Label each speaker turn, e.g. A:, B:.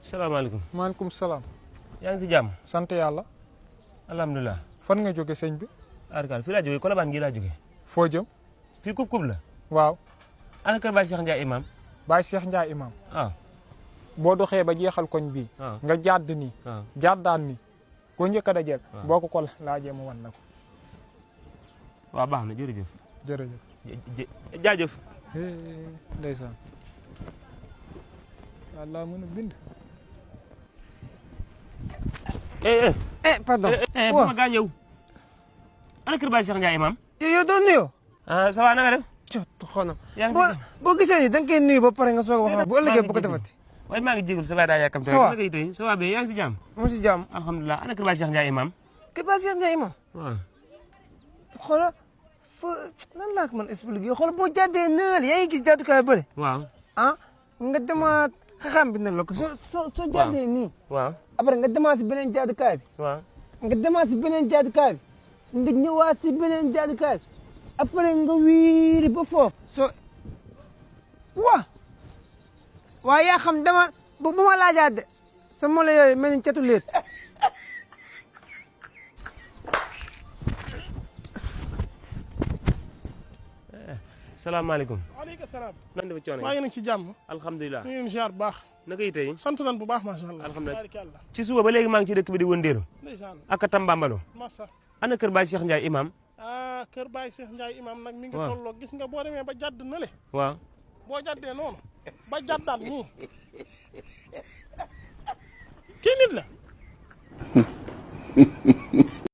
A: salaamaaleykum.
B: maaleykum salaam.
A: yaa ngi si jàmm.
B: sant yàlla.
A: alhamdulilah.
B: fan nga jóge sëñ bi.
A: arkaal fii laa jógee Colobane gi laa jógee.
B: foo jëm.
A: fii kub la.
B: waaw.
A: ana kër Baye Cheikh Ndiaye imam.
B: Baye Cheikh Ndiaye imam.
A: waaw.
B: boo doxee ba jeexal koñ bii. nga jàdd nii. jàddaan nii. koo njëkk a dajeel. boo ko laajee mu wan la ko.
A: waaw baax na jërëjëf.
B: jërëjëf.
A: jaajëf.
B: ndeysaan. yàlla mën a bind.
C: pardon.
A: bu ma gaañ yow. ana kër Baye Cheikh Ndiaye imam.
C: yow doo nuyoo.
A: ça va na nga def.
C: xoolal
A: yaa ngi si
C: boo gisee nii da nga koy nuyu ba pare nga soog a wax bu ëllëgee bu ko defati.
A: waaye maa ngi jégalu sa waay daa yàkkam te
C: ça va
A: naka yi tey ça va bien yaa ngi si jàmm.
C: mu si jàmm.
A: alhamdulilah ana kër Baye Cheikh Ndiaye imam.
C: kër Baye Cheikh Ndiaye imam.
A: waaw.
C: xoolal fo nan laa ko mën expliquer xoolal boo jàddee nële yaa ngi gis jàddukaay bële.
A: waaw.
C: nga demaat xaxaam bi na la ko soo jàddee nii.
A: waaw.
C: après nga demaat si beneen jàddukaay bi.
A: waaw.
C: nga demaat si beneen jàddukaay bi. nga ñëwaat si beneen jàddukaay bi. après nga wiiri ba foofu. waa yaa xam dama bu ma laajaat de sa mola yooyu mel ni catu leet.
A: salaamaaleykum.
D: waaleykum salaam.
A: nan dafa coono.
D: maa ngi nekk ci jàmm.
A: alhamdulilah.
D: ñu ngi leen ziar bu baax.
A: naka yi tey.
D: sant nañ bu baax macha allah.
A: alhamdulilah ci suba ba léegi maa ngi ci dëkk bi di wëndeelu.
D: ndeysaan.
A: ak Tambambalo.
D: massa.
A: ana kër Baye Cheikh Ndiaye imam.
D: kër Baye Cheikh Ndiaye imam nag. mi ngi
A: waaw
D: tolloo gis nga boo demee ba jàdd na le.
A: waaw.
D: boo jàddee noonu. ba jàddaat nii. kii nit la.